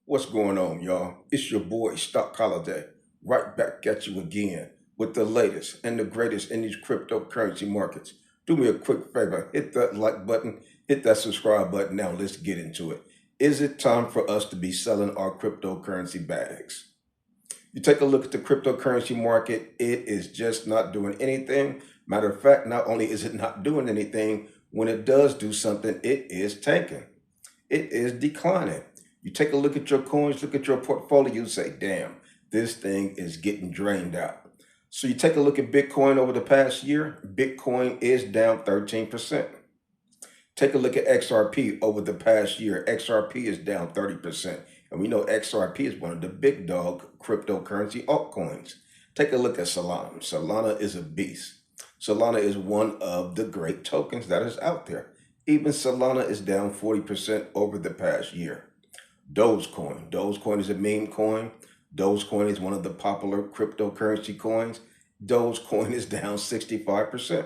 What's going on, y'all? It's your boy, Stock Holiday, right back at you again with the latest and the greatest in these cryptocurrency markets. Do me a quick favor, hit that like button, hit that subscribe button. Now let's get into it. Is it time for us to be selling our cryptocurrency bags? You take a look at the cryptocurrency market, it is just not doing anything. Matter of fact, not only is it not doing anything, when it does do something, it is tanking. It is declining. You take a look at your coins, look at your portfolio, you say, damn, this thing is getting drained out. So you take a look at Bitcoin over the past year, Bitcoin is down 13%. Take a look at XRP over the past year, XRP is down 30%. And we know XRP is one of the big dog cryptocurrency altcoins. Take a look at Solana. Solana is a beast. Solana is one of the great tokens that is out there. Even Solana is down 40% over the past year. Dogecoin. Dogecoin is a meme coin. Dogecoin is one of the popular cryptocurrency coins. Dogecoin is down 65%.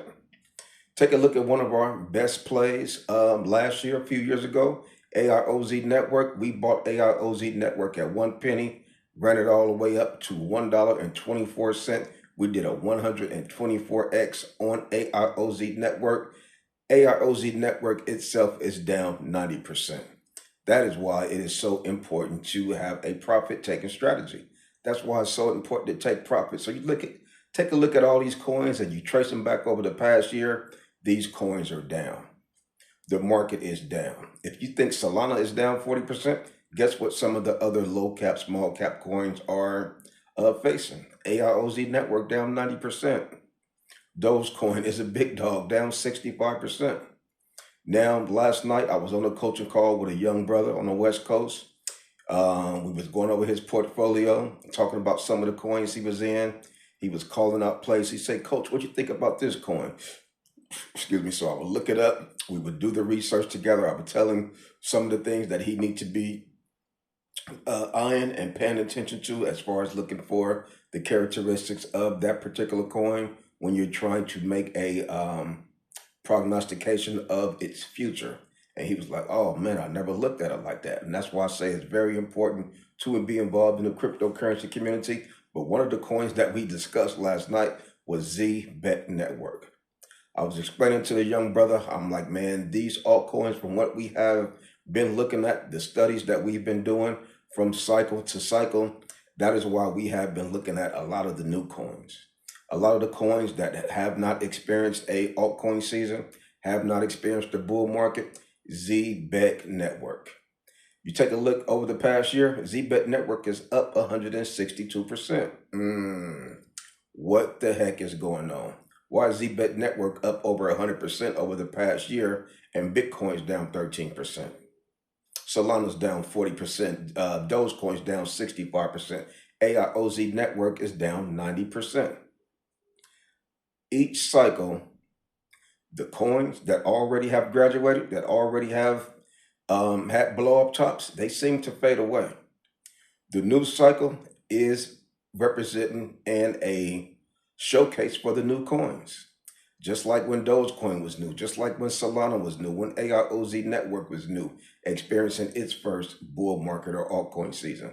Take a look at one of our best plays last year, a few years ago, AIOZ Network. We bought AIOZ Network at 1 penny, ran it all the way up to $1.24. We did a 124x on AIOZ Network. AIOZ Network itself is down 90%. That is why it is so important to have a profit-taking strategy. That's why it's so important to take profit. So take a look at all these coins and you trace them back over the past year, these coins are down. The market is down. If you think Solana is down 40%, guess what some of the other low cap, small cap coins are facing? AIOZ Network down 90%. Dogecoin is a big dog, down 65%. Now, last night I was on a coaching call with a young brother on the West Coast. We was going over his portfolio, talking about some of the coins he was in. He was calling out plays. He said, "Coach, what you think about this coin?" Excuse me. So I would look it up. We would do the research together. I would tell him some of the things that he need to be eyeing and paying attention to as far as looking for the characteristics of that particular coin when you're trying to make a prognostication of its future. And he was like, "Oh man, I never looked at it like that." And that's why I say it's very important to be involved in the cryptocurrency community. But one of the coins that we discussed last night was ZBET Network. I was explaining to the young brother, I'm like, man, these altcoins, from what we have been looking at, the studies that we've been doing from cycle to cycle, that is why we have been looking at a lot of the new coins. A lot of the coins that have not experienced a altcoin season, have not experienced the bull market, ZBET Network. You take a look over the past year, ZBET Network is up 162%. What the heck is going on? Why is ZBET Network up over 100% over the past year and Bitcoin's down 13%? Solana's down 40%, Dogecoin's down 65%, AIOZ Network is down 90%. Each cycle, the coins that already have graduated, that already have had blow up tops, they seem to fade away. The new cycle is representing and a showcase for the new coins. Just like when Dogecoin was new, just like when Solana was new, when AIOZ Network was new, experiencing its first bull market or altcoin season.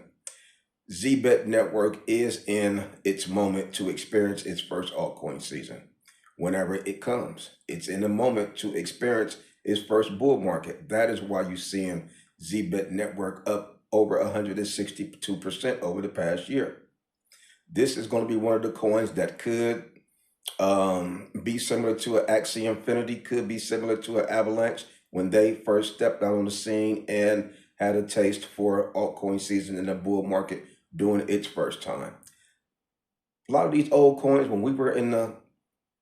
ZBET Network is in its moment to experience its first altcoin season. Whenever it comes, it's in the moment to experience its first bull market. That is why you're seeing ZBET Network up over 162% over the past year. This is going to be one of the coins that could be similar to an Axie Infinity, could be similar to an Avalanche when they first stepped out on the scene and had a taste for altcoin season in the bull market during its first time. A lot of these old coins, when we were in the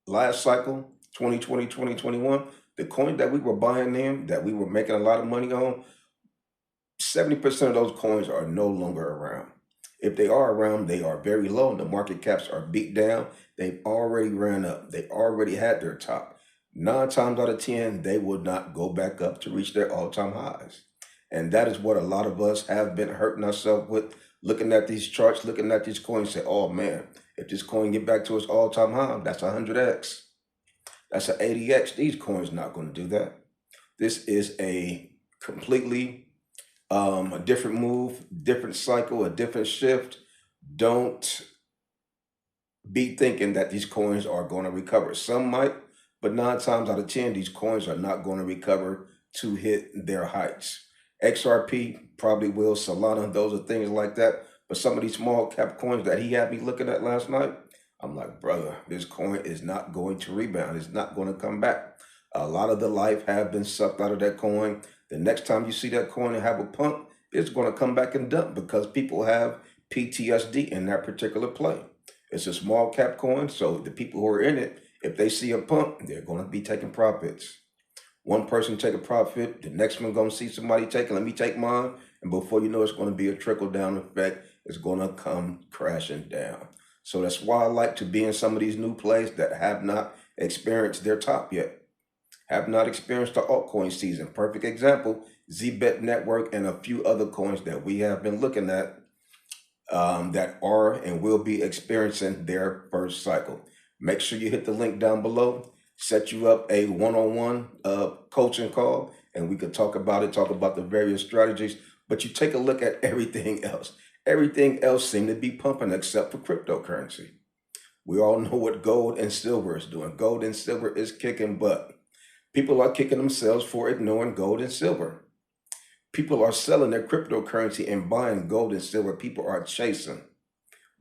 last cycle, 2020, 2021, the coins that we were buying in, that we were making a lot of money on, 70% of those coins are no longer around. If they are around, they are very low and the market caps are beat down. They've already ran up. They already had their top. 9 times out of 10, they would not go back up to reach their all-time highs. And that is what a lot of us have been hurting ourselves with, looking at these charts, looking at these coins, say, oh man, if this coin get back to its all-time high, that's 100x. That's an 80x. These coins not going to do that. This is a completely A different move, different cycle, a different shift. Don't be thinking that these coins are going to recover. Some might, but 9 times out of 10, these coins are not going to recover to hit their heights. XRP probably will, Solana, those are things like that. But some of these small cap coins that he had me looking at last night, I'm like, brother, this coin is not going to rebound. It's not going to come back. A lot of the life have been sucked out of that coin. The next time you see that coin and have a pump, it's going to come back and dump because people have PTSD in that particular play. It's a small cap coin, so the people who are in it, if they see a pump, they're going to be taking profits. One person take a profit, the next one going to see somebody take it, let me take mine, and before you know it's going to be a trickle-down effect. It's going to come crashing down. So that's why I like to be in some of these new plays that have not experienced their top yet, have not experienced the altcoin season. Perfect example, ZBet Network and a few other coins that we have been looking at that are and will be experiencing their first cycle. Make sure you hit the link down below, set you up a one-on-one coaching call, and we could talk about it, talk about the various strategies, but you take a look at everything else. Everything else seems to be pumping except for cryptocurrency. We all know what gold and silver is doing. Gold and silver is kicking butt. People are kicking themselves for ignoring gold and silver. People are selling their cryptocurrency and buying gold and silver. People are chasing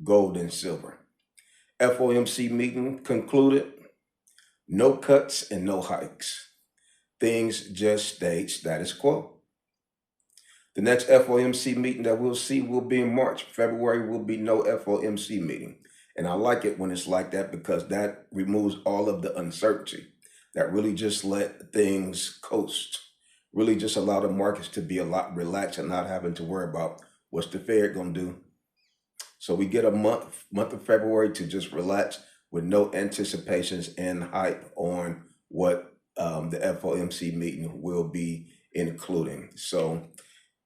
gold and silver. FOMC meeting concluded. No cuts and no hikes. Things just stayed status quo. The next FOMC meeting that we'll see will be in March. February will be no FOMC meeting. And I like it when it's like that because that removes all of the uncertainty. That really just let things coast. Really just allow the markets to be a lot relaxed and not having to worry about what's the Fed going to do. So we get a month of February to just relax with no anticipations and hype on what the FOMC meeting will be including. So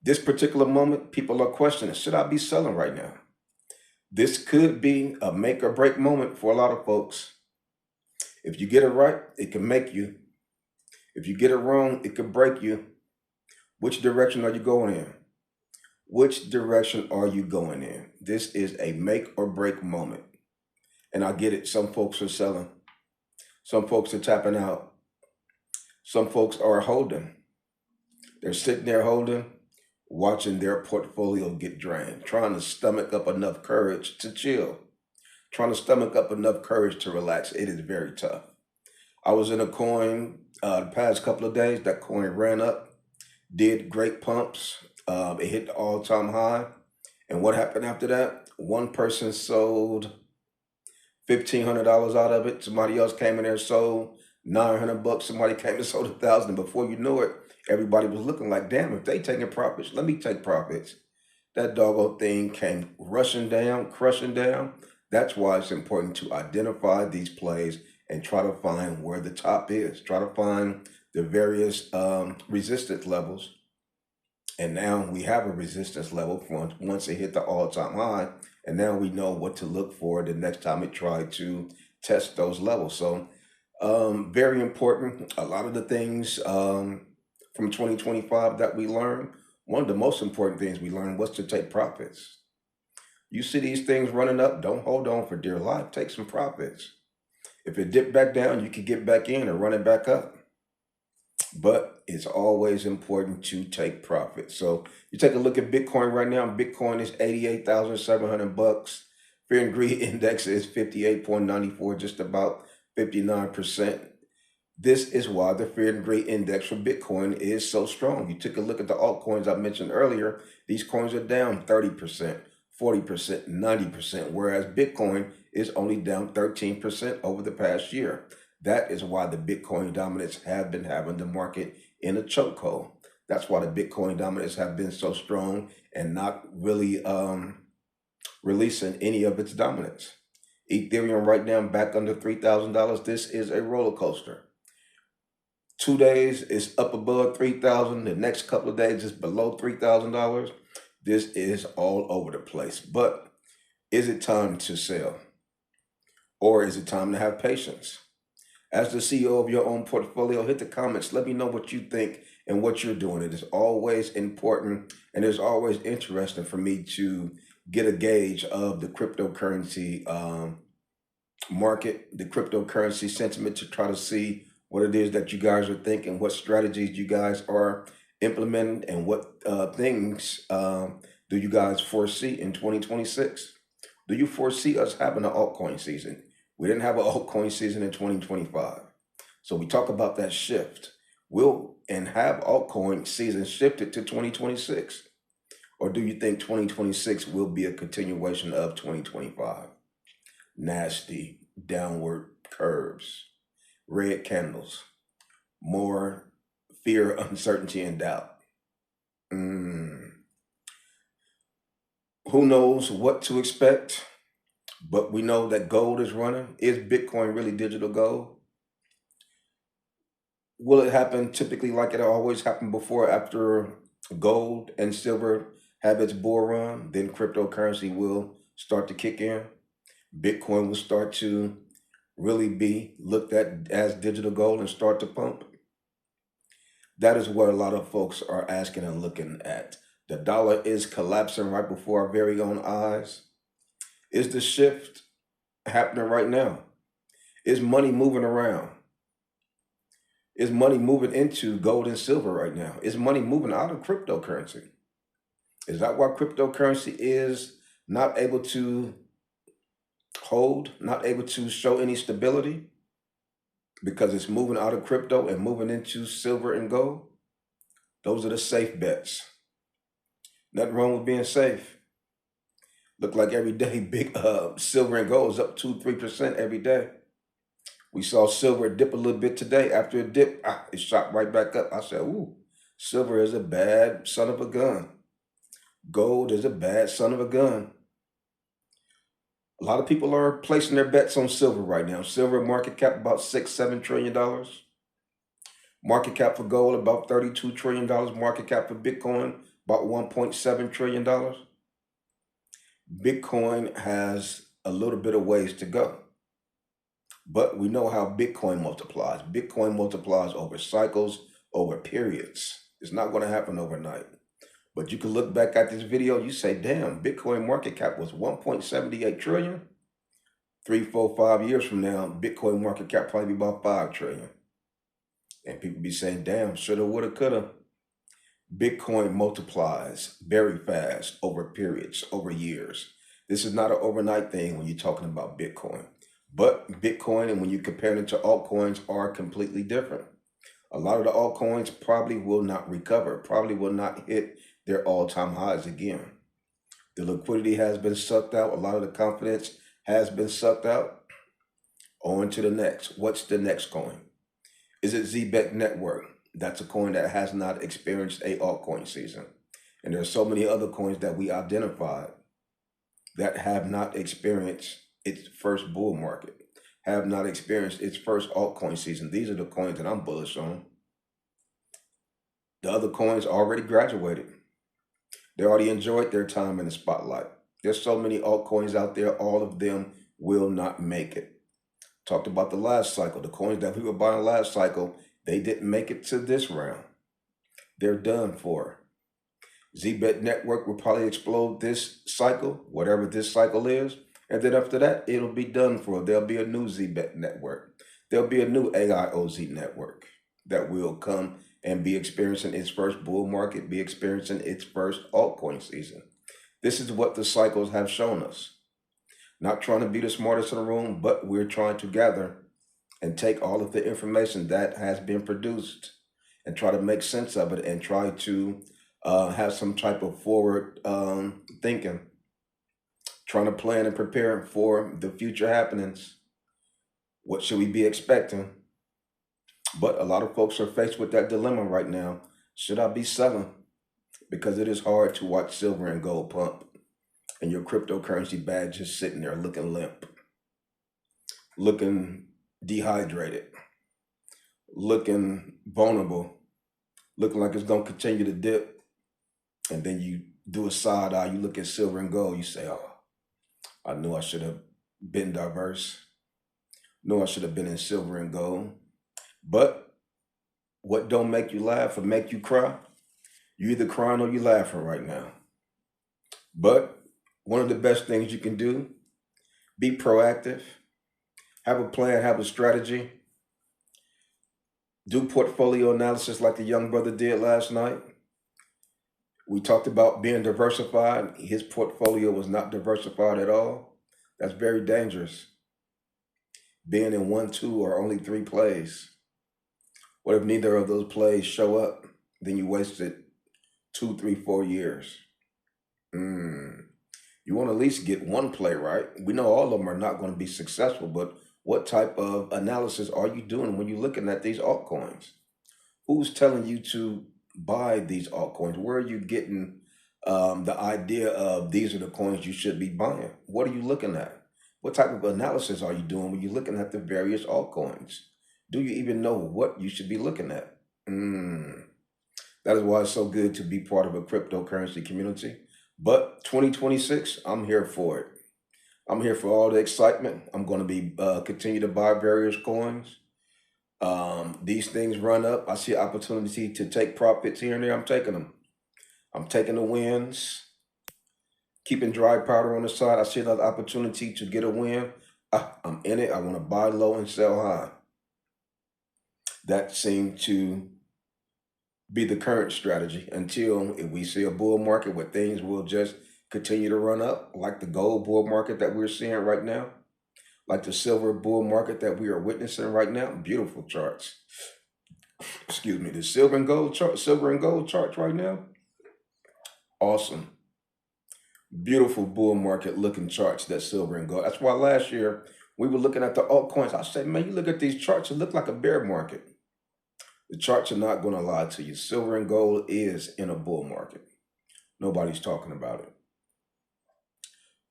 this particular moment, people are questioning, should I be selling right now? This could be a make or break moment for a lot of folks. If you get it right, it can make you. If you get it wrong, it could break you. Which direction are you going in? Which direction are you going in? This is a make or break moment. And I get it. Some folks are selling. Some folks are tapping out. Some folks are holding. They're sitting there holding, watching their portfolio get drained, trying to stomach up enough courage to chill, trying to stomach up enough courage to relax. It is very tough. I was in a coin the past couple of days. That coin ran up, did great pumps. It hit the all-time high. And what happened after that? One person sold $1,500 out of it. Somebody else came in there and sold $900. Somebody came and sold $1,000. Before you know it, everybody was looking like, damn, if they taking profits, let me take profits. That doggone thing came rushing down, crushing down. That's why it's important to identify these plays and try to find where the top is. Try to find the various resistance levels. And now we have a resistance level once it hit the all-time high. And now we know what to look for the next time it tried to test those levels. So very important. A lot of the things from 2025 that we learned, one of the most important things we learned was to take profits. You see these things running up, don't hold on for dear life. Take some profits. If it dipped back down, you could get back in or run it back up. But it's always important to take profit. So you take a look at Bitcoin right now. Bitcoin is $88,700. Fear and Greed Index is 58.94, just about 59%. This is why the Fear and Greed Index for Bitcoin is so strong. You took a look at the altcoins I mentioned earlier. These coins are down 30%, 40%, 90%, whereas Bitcoin is only down 13% over the past year. That is why the Bitcoin dominance have been having the market in a chokehold. That's why the Bitcoin dominance have been so strong and not really releasing any of its dominance. Ethereum right now back under $3,000. This is a roller coaster. 2 days is up above 3,000. The next couple of days is below $3,000. This is all over the place. But is it time to sell? Or is it time to have patience? As the CEO of your own portfolio, hit the comments. Let me know what you think and what you're doing. It is always important and it's always interesting for me to get a gauge of the cryptocurrency market, the cryptocurrency sentiment, to try to see what it is that you guys are thinking, what strategies you guys are implementing, and what things do you guys foresee in 2026? Do you foresee us having an altcoin season? We didn't have an altcoin season in 2025. So we talk about that shift. Will and have altcoin season shifted to 2026? Or do you think 2026 will be a continuation of 2025? Nasty downward curves, red candles, more fear, uncertainty, and doubt. Mm. Who knows what to expect? But we know that gold is running. Is Bitcoin really digital gold? Will it happen typically like it always happened before, after gold and silver have its bull run? Then cryptocurrency will start to kick in. Bitcoin will start to really be looked at as digital gold and start to pump. That is what a lot of folks are asking and looking at. The dollar is collapsing right before our very own eyes. Is the shift happening right now? Is money moving around? Is money moving into gold and silver right now? Is money moving out of cryptocurrency? Is that why cryptocurrency is not able to hold, not able to show any stability? Because it's moving out of crypto and moving into silver and gold? Those are the safe bets. Nothing wrong with being safe. Look like every day, big silver and gold is up 2-3% every day. We saw silver dip a little bit today. After a dip, it shot right back up. I said, ooh, silver is a bad son of a gun. Gold is a bad son of a gun. A lot of people are placing their bets on silver right now. Silver market cap about $6-7 trillion. Market cap for gold about $32 trillion. Market cap for Bitcoin about $1.7 trillion. Bitcoin has a little bit of ways to go. But we know how Bitcoin multiplies. Bitcoin multiplies over cycles, over periods. It's not going to happen overnight. But you can look back at this video, you say, damn, Bitcoin market cap was 1.78 trillion. 3, 4, 5 years from now, Bitcoin market cap probably be about 5 trillion. And people be saying, damn, shoulda, woulda, coulda. Bitcoin multiplies very fast over periods, over years. This is not an overnight thing when you're talking about Bitcoin. But Bitcoin, and when you compare it to altcoins, are completely different. A lot of the altcoins probably will not recover, probably will not hit their all-time highs again. The liquidity has been sucked out. A lot of the confidence has been sucked out. On to the next. What's the next coin? Is it ZBET Network? That's a coin that has not experienced a altcoin season. And there's so many other coins that we identified that have not experienced its first bull market, have not experienced its first altcoin season. These are the coins that I'm bullish on. The other coins already graduated. They already enjoyed their time in the spotlight. There's so many altcoins out there, all of them will not make it. Talked about the last cycle. The coins that we were buying last cycle, they didn't make it to this round. They're done for. ZBET Network will probably explode this cycle, whatever this cycle is. And then after that, it'll be done for. There'll be a new ZBET Network. There'll be a new AIOZ network that will come and be experiencing its first bull market, be experiencing its first altcoin season. This is what the cycles have shown us. Not trying to be the smartest in the room, but we're trying to gather and take all of the information that has been produced and try to make sense of it and try to have some type of forward thinking, trying to plan and prepare for the future happenings. What should we be expecting? But a lot of folks are faced with that dilemma right now. Should I be selling? Because it is hard to watch silver and gold pump and your cryptocurrency bag just sitting there looking limp, looking dehydrated, looking vulnerable, looking like it's going to continue to dip. And then you do a side eye, you look at silver and gold, you say, oh, I knew I should have been diverse. Knew I should have been in silver and gold. But What don't make you laugh or make you cry? You either crying or you laughing right now. But one of the best things you can do, be proactive, have a plan, have a strategy, do portfolio analysis like the young brother did last night. We talked about being diversified. His portfolio was not diversified at all. That's very dangerous. Being in one, two, or only three plays. What if neither of those plays show up? Then you wasted 2, 3, 4 years. Mm. You want to at least get one play right. We know all of them are not going to be successful, but what type of analysis are you doing when you're looking at these altcoins? Who's telling you to buy these altcoins? Where are you getting the idea of these are the coins you should be buying? What are you looking at? What type of analysis are you doing when you're looking at the various altcoins? Do you even know what you should be looking at? Mm. That is why it's so good to be part of a cryptocurrency community. But 2026, I'm here for it. I'm here for all the excitement. I'm going to be continue to buy various coins. These things run up. I see opportunity to take profits here and there. I'm taking them. I'm taking the wins, keeping dry powder on the side. I see another opportunity to get a win. I'm in it. I want to buy low and sell high. That seemed to be the current strategy until if we see a bull market where things will just continue to run up, like the gold bull market that we're seeing right now, like the silver bull market that we are witnessing right now. Beautiful charts. Excuse me, the silver and gold charts right now. Awesome. Beautiful bull market looking charts, that silver and gold. That's why last year we were looking at the altcoins. I said, man, you look at these charts, it look like a bear market. The charts are not going to lie to you. Silver and gold is in a bull market. Nobody's talking about it.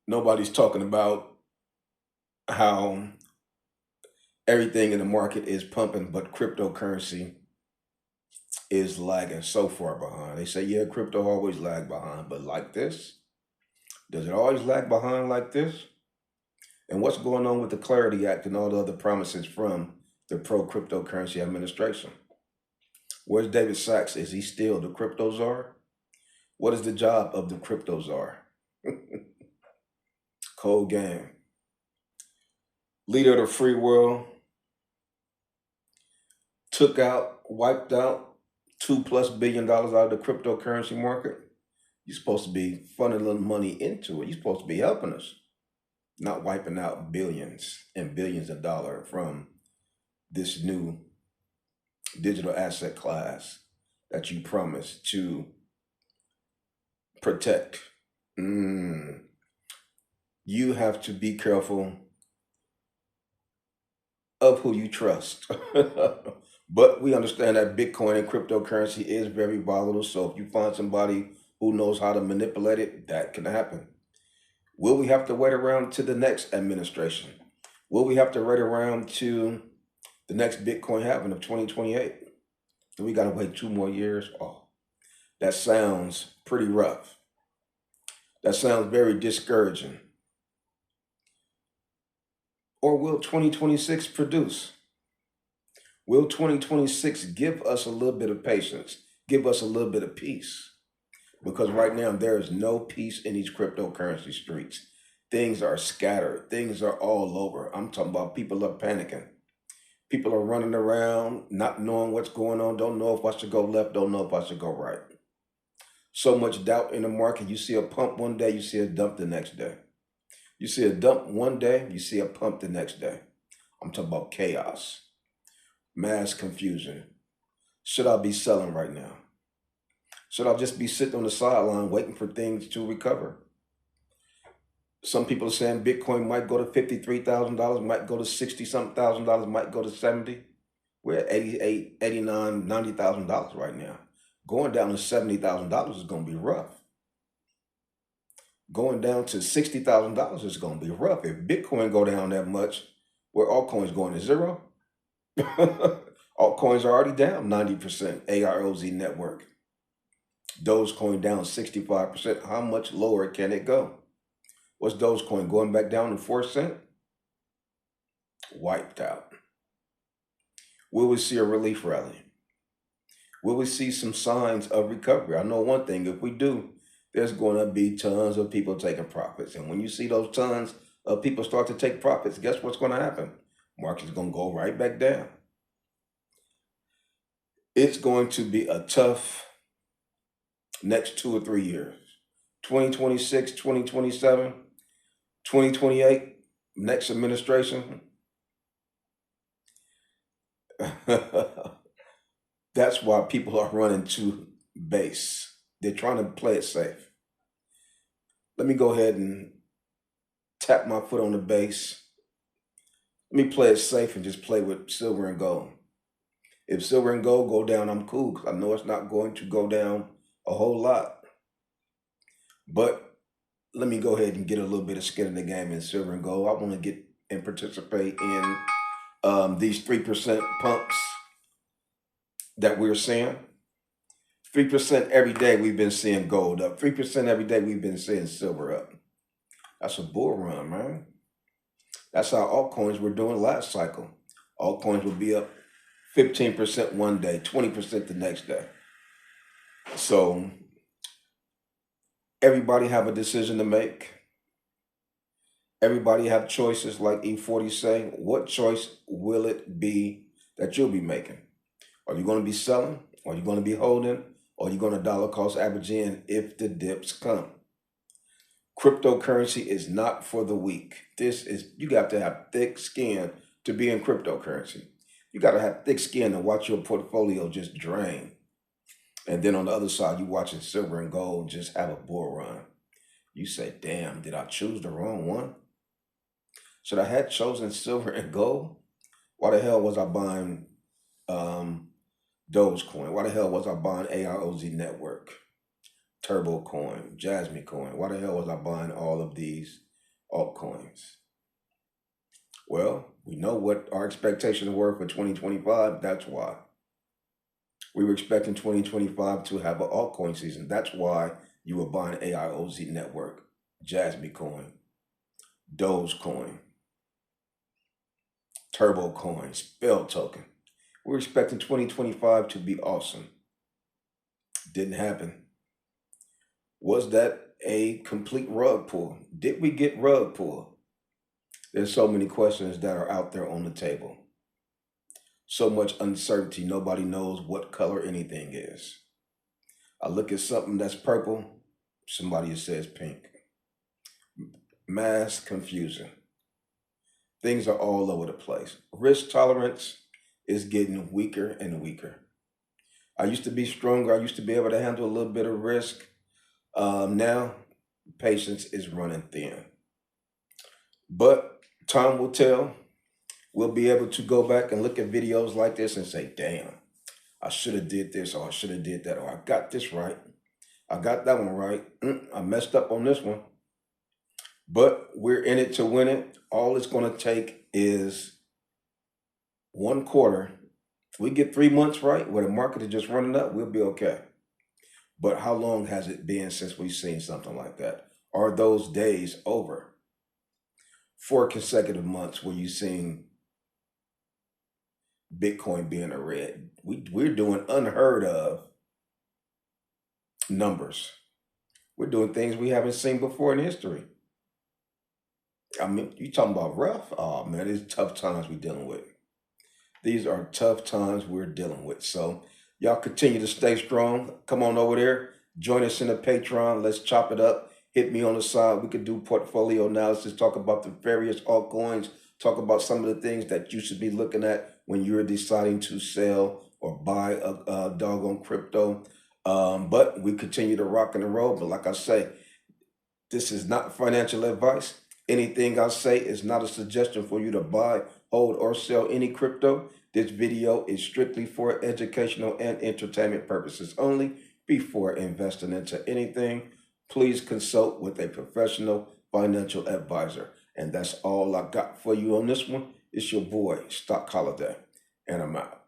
Nobody's talking about how everything in the market is pumping, but cryptocurrency is lagging so far behind. They say, yeah, crypto always lag behind, but like this? Does it always lag behind like this? And what's going on with the Clarity Act and all the other promises from the pro-cryptocurrency administration? Where's David Sachs? Is he still the crypto czar? What is the job of the crypto czar? Cold game. Leader of the free world, wiped out $2+ billion out of the cryptocurrency market. You're supposed to be funneling money into it. You're supposed to be helping us, not wiping out billions and billions of dollars from this new digital asset class that you promised to protect. You have to be careful of who you trust. But we understand that Bitcoin and cryptocurrency is very volatile. So if you find somebody who knows how to manipulate it, that can happen. Will we have to wait around to the next administration? Will we have to wait around to the next Bitcoin halving of 2028? Do we got to wait 2 more years? Oh, that sounds pretty rough. That sounds very discouraging. Or will 2026 produce? Will 2026 give us a little bit of patience, give us a little bit of peace? Because right now there is no peace in these cryptocurrency streets. Things are scattered. Things are all over. I'm talking about people are panicking. People are running around, not knowing what's going on, don't know if I should go left, don't know if I should go right. So much doubt in the market. You see a pump one day, you see a dump the next day. You see a dump one day, you see a pump the next day. I'm talking about chaos, mass confusion. Should I be selling right now? Should I just be sitting on the sideline waiting for things to recover? Some people are saying Bitcoin might go to $53,000, might go to 60-something thousand dollars, might go to 70. We're at 88, 89, $90,000 right now. Going down to $70,000 is going to be rough. Going down to $60,000 is going to be rough. If Bitcoin go down that much, where altcoins going to zero? Altcoins are already down 90%. AROZ network. Dogecoin down 65%. How much lower can it go? What's Dogecoin going back down to 4 cents? Wiped out. Will we see a relief rally? Will we see some signs of recovery? I know one thing, if we do, there's going to be tons of people taking profits. And when you see those tons of people start to take profits, guess what's going to happen? Market's going to go right back down. It's going to be a tough next 2 or 3 years. 2026, 2027, 2028, next administration. That's why people are running to base. They're trying to play it safe. Let me go ahead and tap my foot on the base. Let me play it safe and just play with silver and gold. If silver and gold go down, I'm cool because I know it's not going to go down a whole lot. But let me go ahead and get a little bit of skin in the game in silver and gold. I want to get and participate in these 3% pumps that we're seeing. 3% every day we've been seeing gold up. 3% every day we've been seeing silver up. That's a bull run, man. That's how altcoins were doing last cycle. Altcoins would be up 15% one day, 20% the next day. So everybody have a decision to make. Everybody have choices, like E40 say. What choice will it be that you'll be making? Are you going to be selling? Are you going to be holding? Or are you going to dollar cost average in if the dips come? Cryptocurrency is not for the weak. You got to have thick skin to be in cryptocurrency. You got to have thick skin to watch your portfolio just drain. And then on the other side, you watching silver and gold just have a bull run. You say, damn, did I choose the wrong one? Should I have chosen silver and gold? Why the hell was I buying Dogecoin? Why the hell was I buying AROZ Network, Turbo Coin, Jasmine Coin? Why the hell was I buying all of these altcoins? Well, we know what our expectations were for 2025. That's why. We were expecting 2025 to have an altcoin season. That's why you were buying AROZ Network, Jasmine Coin, Dogecoin, Turbo Coin, Spell Token. We're expecting 2025 to be awesome. Didn't happen. Was that a complete rug pull? Did we get rug pull? There's so many questions that are out there on the table. So much uncertainty. Nobody knows what color anything is. I look at something that's purple, somebody says pink. Mass confusion. Things are all over the place. Risk tolerance is getting weaker and weaker. I used to be stronger. I used to be able to handle a little bit of risk. Now, patience is running thin. But time will tell. We'll be able to go back and look at videos like this and say, damn, I should have did this, or I should have did that, or I got this right. I got that one right. I messed up on this one. But we're in it to win it. All it's going to take is 1 quarter. If we get 3 months right, where the market is just running up, we'll be okay. But how long has it been since we've seen something like that? Are those days over? 4 consecutive months where you've seen Bitcoin being a red. We're doing unheard of numbers. We're doing things we haven't seen before in history. I mean, you talking about rough? Oh man, it's tough times we're dealing with. These are tough times we're dealing with. So y'all continue to stay strong. Come on over there. Join us in the Patreon. Let's chop it up. Hit me on the side. We could do portfolio analysis, talk about the various altcoins, talk about some of the things that you should be looking at when you're deciding to sell or buy a doggone crypto. But we continue to rock and roll. But like I say, this is not financial advice. Anything I say is not a suggestion for you to buy, hold, or sell any crypto. This video is strictly for educational and entertainment purposes only. Before investing into anything, please consult with a professional financial advisor. And that's all I got for you on this one. It's your boy, Stock Holiday, and I'm out.